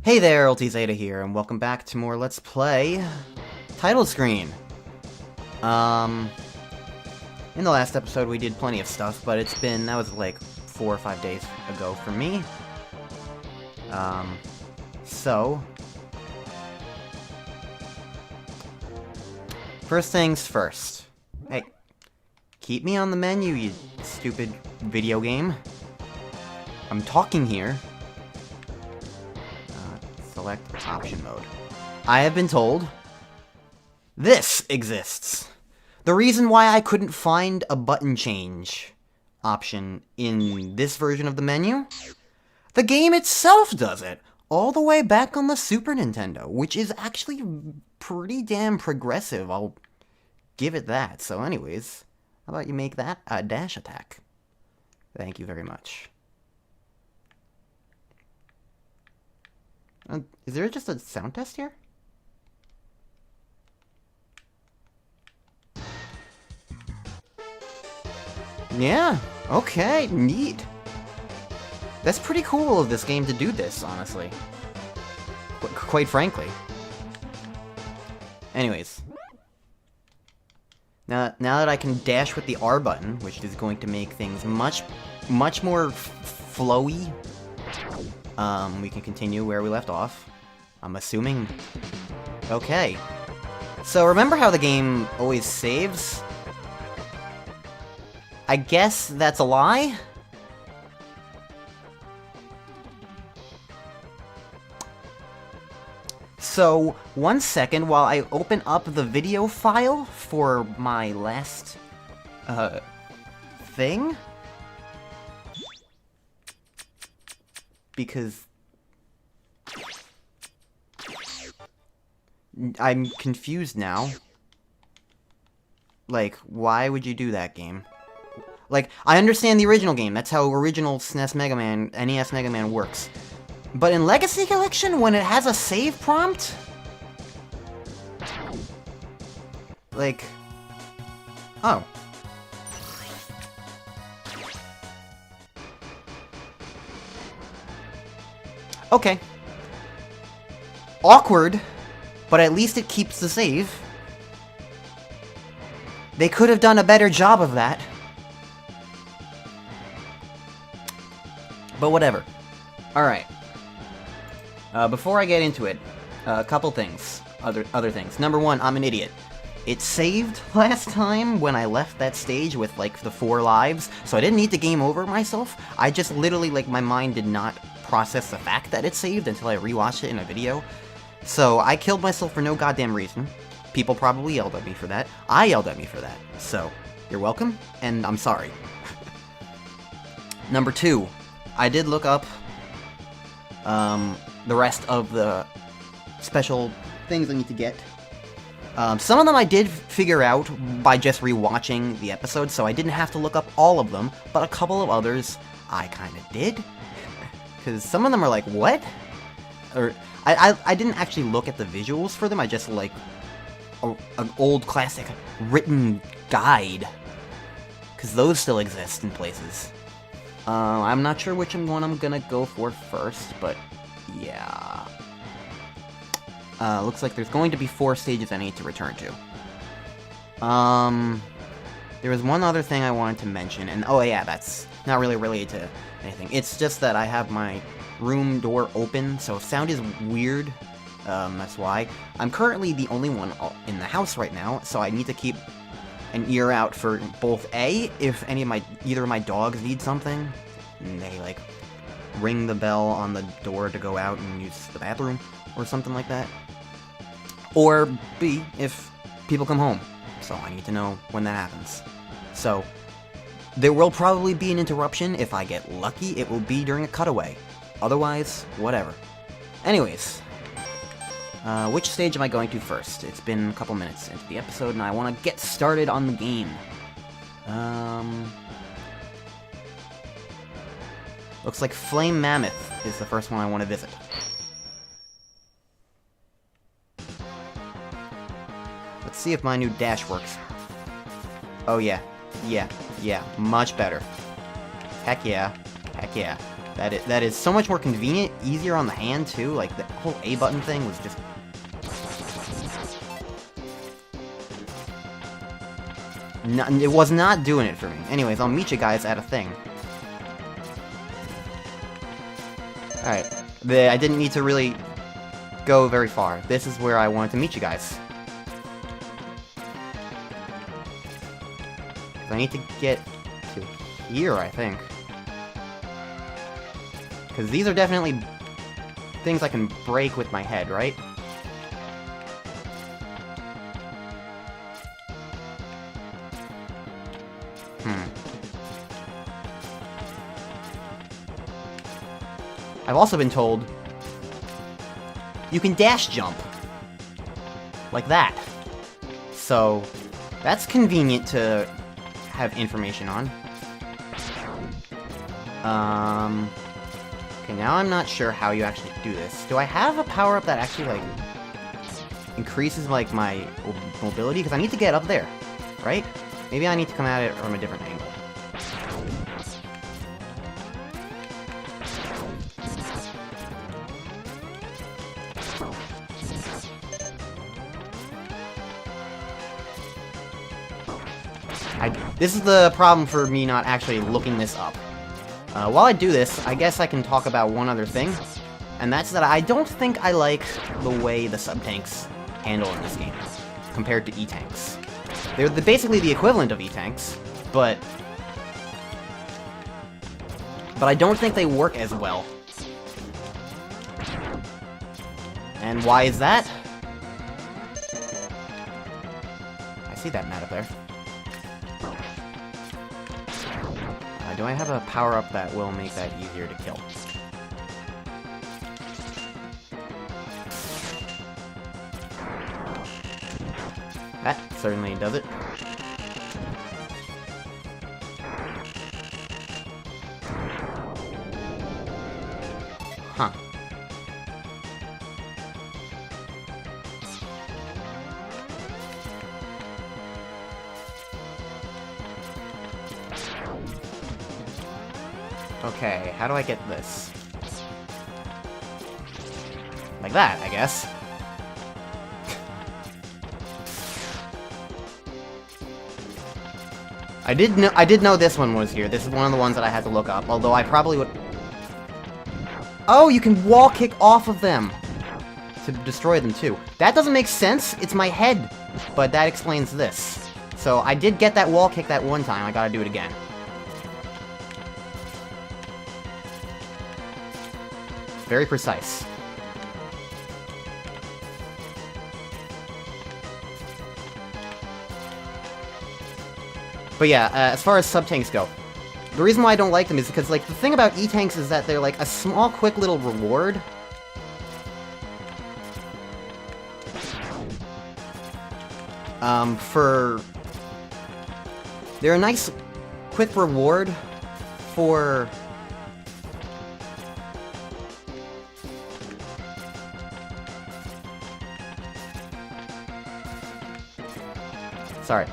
Hey there, Ultizeta here, and welcome back to more Let's Play Title Screen. In the last episode we did plenty of stuff, but that was like 4 or 5 days ago for me. So... First things first. Hey, keep me on the menu, you stupid video game. I'm talking here. Select option mode. I have been told this exists. The reason why I couldn't find a button change option in this version of the menu, the game itself does it, all the way back on the Super Nintendo, which is actually pretty damn progressive, I'll give it that. So anyways, how about you make that a dash attack? Thank you very much. Is there just a sound test here? Yeah, okay, neat. That's pretty cool of this game to do this, honestly. Quite frankly. Anyways. Now that I can dash with the R button, which is going to make things much more flowy, we can continue where we left off. I'm assuming. Okay. So remember how the game always saves? I guess that's a lie? So, 1 second while I open up the video file for my last, thing? Because I'm confused now. Like, why would you do that, game? Like, I understand the original game. That's how original SNES Mega Man, NES Mega Man works. But in Legacy Collection, when it has a save prompt? Like... Oh. Okay. Awkward, but at least it keeps the save. They could have done a better job of that. But whatever. Alright. Before I get into it, a couple things. Other things. Number one, I'm an idiot. It saved last time when I left that stage with, like, the 4 lives, so I didn't need to game over myself. I just literally, like, my mind did not process the fact that it saved until I rewatched it in a video. So I killed myself for no goddamn reason. People probably yelled at me for that. I yelled at me for that. So, you're welcome, and I'm sorry. Number 2, I did look up the rest of the special things I need to get. Some of them I did figure out by just rewatching the episode, so I didn't have to look up all of them, but a couple of others I kinda did. Because some of them are like, what? Or, I didn't actually look at the visuals for them, I just, like, an old classic written guide. Because those still exist in places. I'm not sure which one I'm gonna go for first, but yeah. Looks like there's going to be 4 stages I need to return to. There was one other thing I wanted to mention, and oh yeah, that's not really related to anything. It's just that I have my room door open, so if sound is weird, that's why. I'm currently the only one in the house right now, so I need to keep an ear out for both A, if either of my dogs need something, and they, like, ring the bell on the door to go out and use the bathroom, or something like that. Or B, if people come home. So I need to know when that happens. So, there will probably be an interruption. If I get lucky, it will be during a cutaway. Otherwise, whatever. Anyways, which stage am I going to first? It's been a couple minutes into the episode, and I want to get started on the game. Looks like Flame Mammoth is the first one I want to visit. Let's see if my new dash works. Oh yeah, much better. Heck yeah, That is so much more convenient, easier on the hand too. Like the whole A button thing was just. It was not doing it for me. Anyways, I'll meet you guys at a thing. Alright. I didn't need to really go very far. This is where I wanted to meet you guys. I need to get to here, I think. Because these are definitely things I can break with my head, right? I've also been told you can dash jump. Like that. So, that's convenient to have information on. Okay, now I'm not sure how you actually do this. Do I have a power-up that actually, like, increases, like, my mobility? Because I need to get up there, right? Maybe I need to come at it from a different angle. This is the problem for me not actually looking this up. While I do this, I guess I can talk about one other thing, and that's that I don't think I like the way the sub-tanks handle in this game, compared to E-tanks. They're basically the equivalent of E-tanks, but I don't think they work as well. And why is that? I see that mat up there. Do I have a power-up that will make that easier to kill? That certainly does it. Huh. Okay, how do I get this? Like that, I guess. I did know this one was here. This is one of the ones that I had to look up, although I probably would... Oh, you can wall kick off of them to destroy them too. That doesn't make sense. It's my head. But that explains this. So I did get that wall kick that one time. I gotta do it again. Very precise. But yeah, as far as sub-tanks go, the reason why I don't like them is because, like, the thing about E-tanks is that they're, like, a small, quick little reward. They're a nice, quick reward for... Sorry,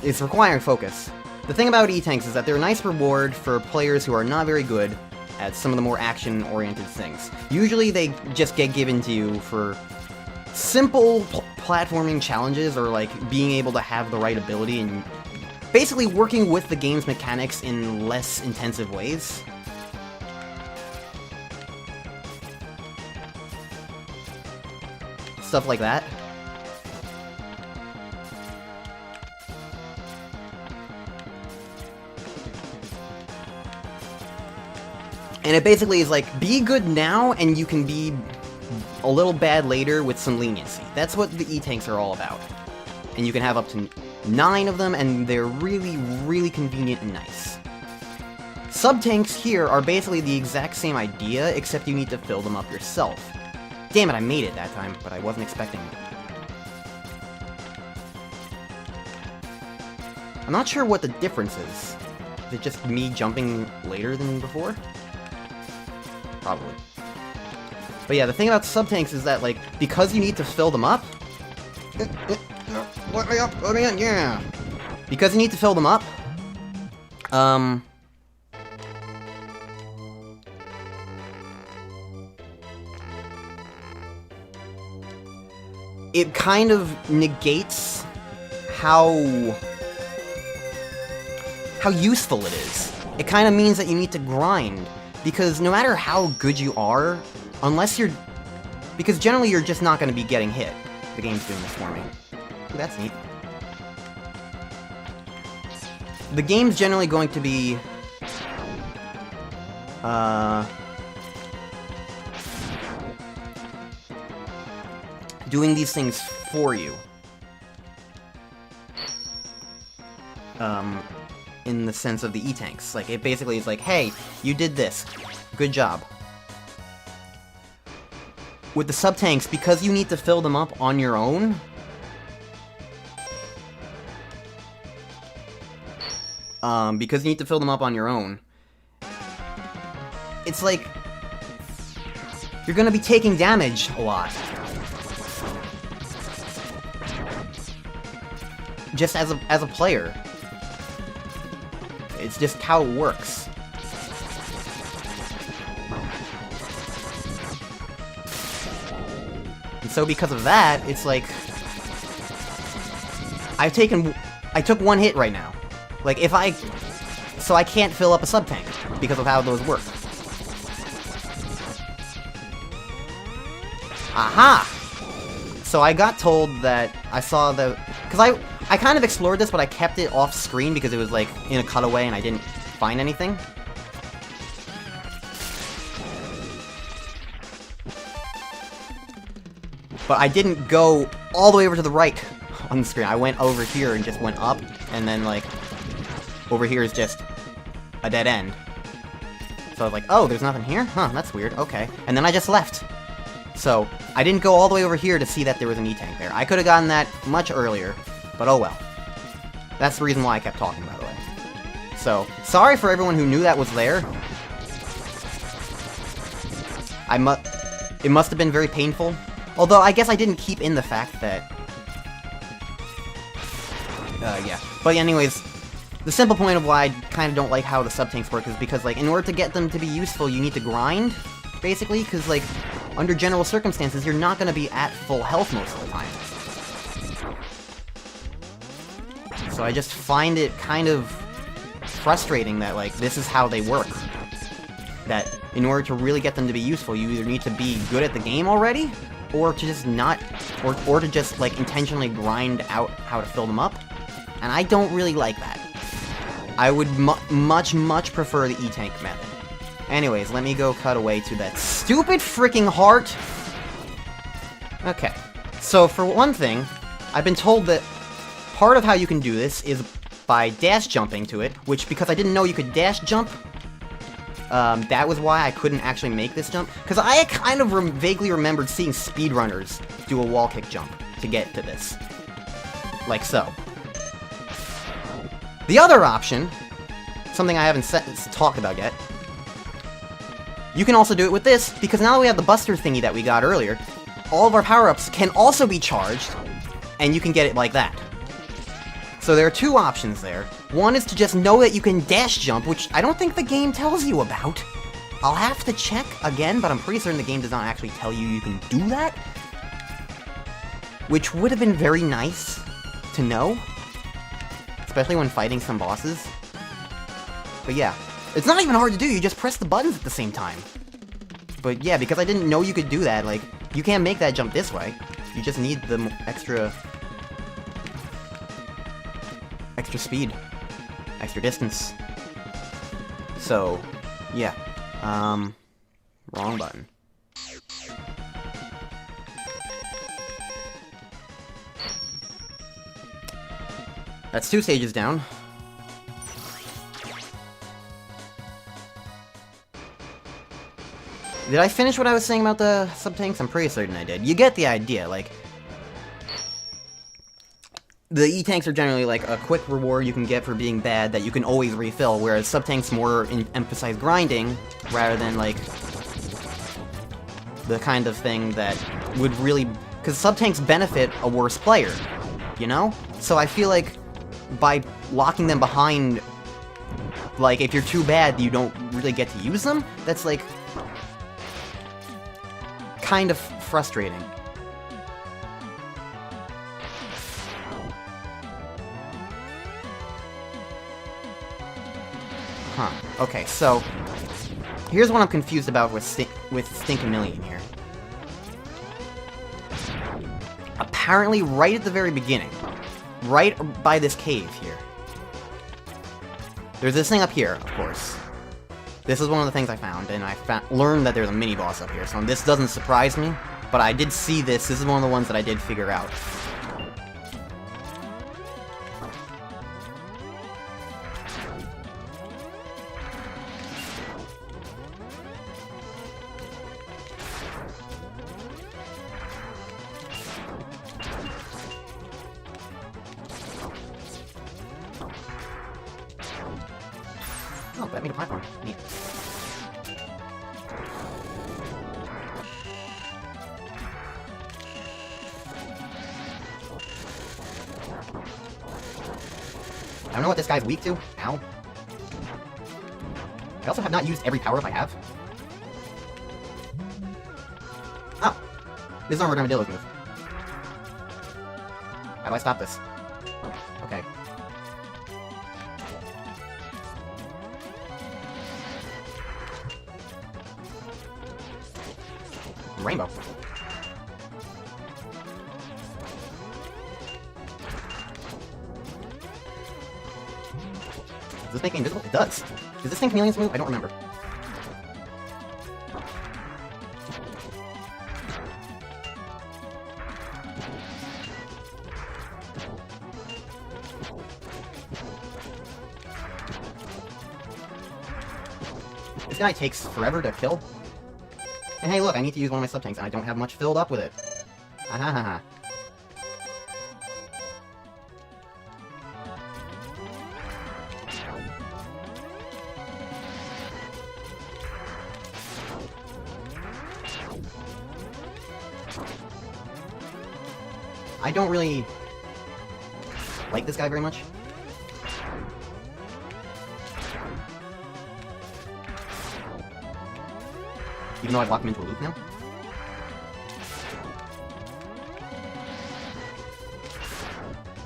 it's requiring focus. The thing about E-tanks is that they're a nice reward for players who are not very good at some of the more action-oriented things. Usually they just get given to you for simple platforming challenges, or like being able to have the right ability and basically working with the game's mechanics in less intensive ways. Stuff like that. And it basically is like, be good now, and you can be a little bad later with some leniency. That's what the E-tanks are all about. And you can have up to 9 of them, and they're really, really convenient and nice. Sub-tanks here are basically the exact same idea, except you need to fill them up yourself. Damn it, I made it that time, but I wasn't expecting it. I'm not sure what the difference is. Is it just me jumping later than before? Probably. But yeah, the thing about sub-tanks is that, like, because you need to fill them up... Let me up, let me in, yeah! Because you need to fill them up, it kind of negates how useful it is. It kind of means that you need to grind, because no matter how good you are, because generally you're just not going to be getting hit. The game's doing this for me. Ooh, that's neat. The game's generally going to be doing these things for you. In the sense of the E-tanks. Like, it basically is like, hey, you did this. Good job. With the sub-tanks, because you need to fill them up on your own, it's like you're gonna be taking damage a lot. Just as a player. It's just how it works. And so because of that, it's like I took one hit right now. Like, so I can't fill up a sub-tank because of how those work. Aha! So I got told that I saw because I kind of explored this, but I kept it off screen because it was like in a cutaway and I didn't find anything. But I didn't go all the way over to the right on the screen. I went over here and just went up, and then like over here is just a dead end. So I was like, oh, there's nothing here? Huh, that's weird. Okay. And then I just left. So I didn't go all the way over here to see that there was an E-tank there. I could have gotten that much earlier, but oh well. That's the reason why I kept talking, by the way. So, sorry for everyone who knew that was there. It must have been very painful. Although, I guess I didn't keep in the fact that... yeah. But anyways, the simple point of why I kind of don't like how the sub-tanks work is because, like, in order to get them to be useful, you need to grind, basically, because, like, under general circumstances, you're not going to be at full health most of the time. So I just find it kind of frustrating that, like, this is how they work. That in order to really get them to be useful, you either need to be good at the game already, or to just not, or to just, like, intentionally grind out how to fill them up. And I don't really like that. I would much prefer the E-tank method. Anyways, let me go cut away to that stupid freaking heart. Okay. So, for one thing, I've been told that part of how you can do this is by dash jumping to it, which, because I didn't know you could dash jump, that was why I couldn't actually make this jump. Because I kind of vaguely remembered seeing speedrunners do a wall kick jump to get to this. Like so. The other option, something I haven't talked about yet, you can also do it with this, because now that we have the Buster thingy that we got earlier, all of our power-ups can also be charged, and you can get it like that. So there are two options there. One is to just know that you can dash jump, which I don't think the game tells you about. I'll have to check again, but I'm pretty certain the game does not actually tell you you can do that. Which would have been very nice to know. Especially when fighting some bosses. But yeah, it's not even hard to do, you just press the buttons at the same time. But yeah, because I didn't know you could do that, like, you can't make that jump this way. You just need the extra speed. Extra distance. So, yeah. Wrong button. That's 2 stages down. Did I finish what I was saying about the sub-tanks? I'm pretty certain I did. You get the idea, like... The E-tanks are generally like a quick reward you can get for being bad that you can always refill, whereas sub-tanks more emphasize grinding, rather than like... the kind of thing that would really... Because sub-tanks benefit a worse player, you know? So I feel like by locking them behind, like, if you're too bad, you don't really get to use them, that's, like, kind of frustrating. Huh. Okay, so... Here's what I'm confused about with Stinkamillion here. Apparently, right at the very beginning, right by this cave here, there's this thing up here, of course. This is one of the things I found, and I learned that there's a mini-boss up here, so this doesn't surprise me, but I did see this. This is one of the ones that I did figure out. Oh, that made a platform. Neat. I don't know what this guy's weak to. Ow. I also have not used every power-up I have. Oh. This is our Armadillo's move. How do I stop this? Okay. Rainbow. Does this make me invisible? It does. Does this thing Chameleon's move? I don't remember. This guy takes forever to kill. And hey, look, I need to use one of my sub-tanks, and I don't have much filled up with it. Ahahaha. I don't really like this guy very much. Even though I've locked him into a loop now.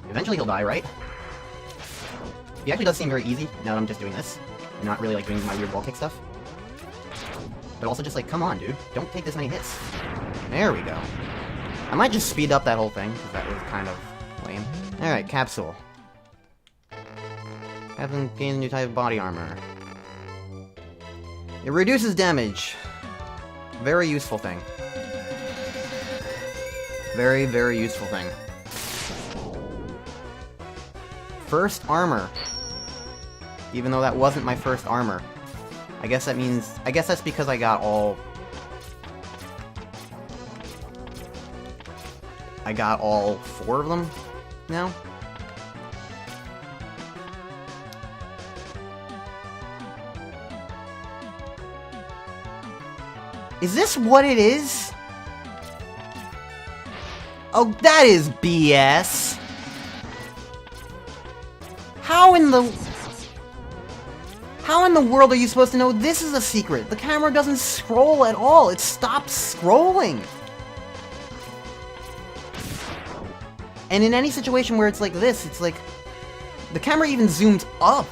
Eventually he'll die, right? He actually does seem very easy, now that I'm just doing this. And not really, like, doing my weird wall kick stuff. But also just like, come on, dude. Don't take this many hits. There we go. I might just speed up that whole thing, because that was kind of lame. Alright, Capsule. Haven't gained a new type of body armor. It reduces damage. Very useful thing. Very, very useful thing. First armor. Even though that wasn't my first armor. I guess that means... I guess that's because I got all... I got all 4 of them now. Is this what it is? Oh, that is BS. How in the world are you supposed to know this is a secret? The camera doesn't scroll at all. It stops scrolling. And in any situation where it's like this, it's like the camera even zooms up.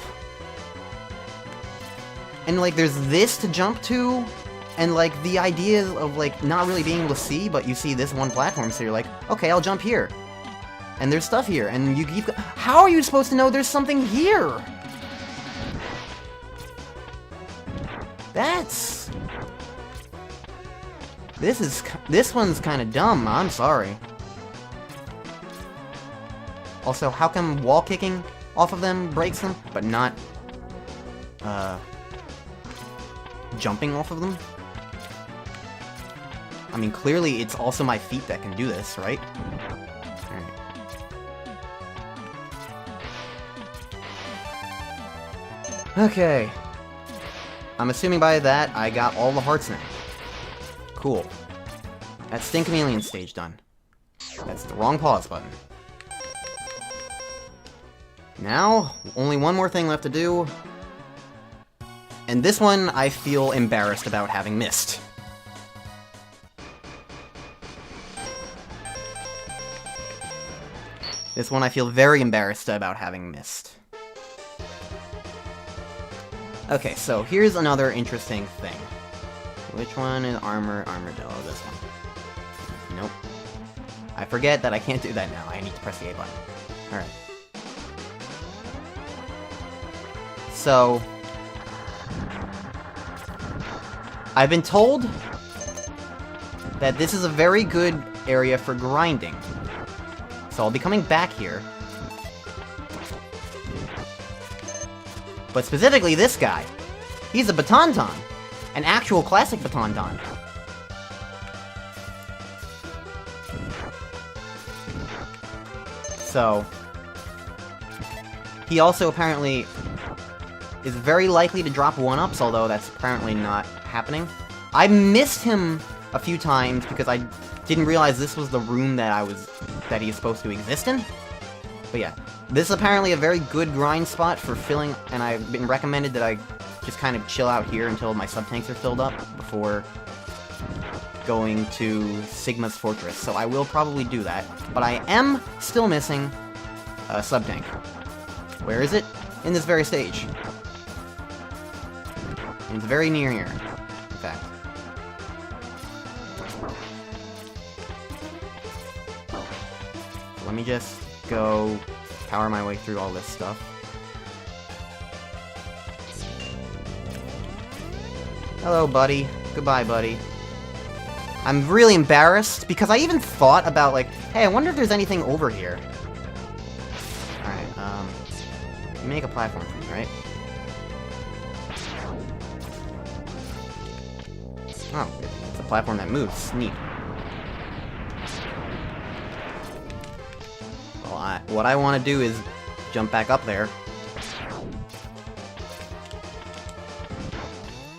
And like there's this to jump to. And, like, the idea of, like, not really being able to see, but you see this one platform, so you're like, okay, I'll jump here. And there's stuff here, and you keep... How are you supposed to know there's something here? That's... This one's kind of dumb, I'm sorry. Also, how come wall kicking off of them breaks them, but not, jumping off of them? I mean, clearly it's also my feet that can do this, right? Alright. Okay. I'm assuming by that I got all the hearts now. Cool. That's Stinkamillion stage done. That's the wrong pause button. Now, only one more thing left to do. And this one I feel embarrassed about having missed. This one I feel very embarrassed about having missed. Okay, so here's another interesting thing. Which one is armadillo? This one. Nope. I forget that I can't do that now. I need to press the A button. Alright. So... I've been told that this is a very good area for grinding. So I'll be coming back here. But specifically this guy. He's a Batonton. An actual classic Batonton. So... He also apparently is very likely to drop 1-ups, although that's apparently not happening. I missed him a few times because I didn't realize this was the room that he's supposed to exist in. But yeah, this is apparently a very good grind spot for filling, and I've been recommended that I just kind of chill out here until my sub-tanks are filled up before going to Sigma's Fortress. So I will probably do that, but I am still missing a sub-tank. Where is it? In this very stage. It's very near here, in fact. So let me just go power my way through all this stuff. Hello, buddy. Goodbye, buddy. I'm really embarrassed, because I even thought about, like, hey, I wonder if there's anything over here. Alright, make a platform for me, right? Oh, it's a platform that moves. Neat. Well, what I want to do is jump back up there.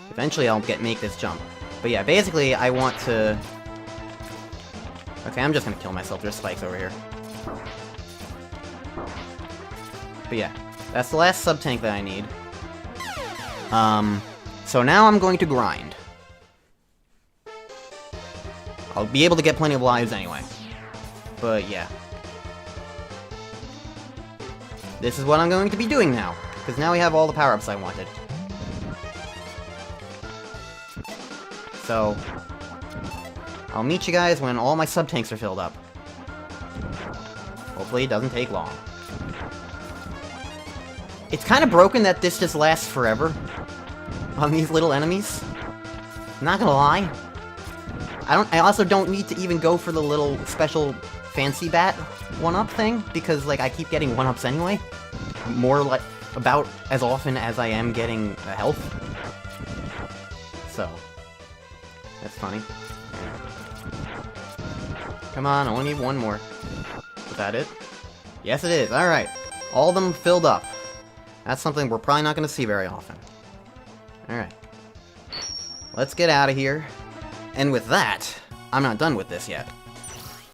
Eventually I'll make this jump. But yeah, basically I want to... Okay, I'm just gonna kill myself. There's spikes over here. But yeah, that's the last sub-tank that I need. So now I'm going to grind. I'll be able to get plenty of lives anyway. But yeah. This is what I'm going to be doing now. Because now we have all the power-ups I wanted. So... I'll meet you guys when all my sub-tanks are filled up. Hopefully it doesn't take long. It's kind of broken that this just lasts forever. On these little enemies. Not gonna lie. I also don't need to even go for the little special fancy bat 1-up thing, because, like, I keep getting 1-ups anyway. More like, about as often as I am getting health. So. That's funny. Come on, I only need one more. Is that it? Yes, it is. Alright. All of them filled up. That's something we're probably not going to see very often. Alright. Let's get out of here. And with that, I'm not done with this yet.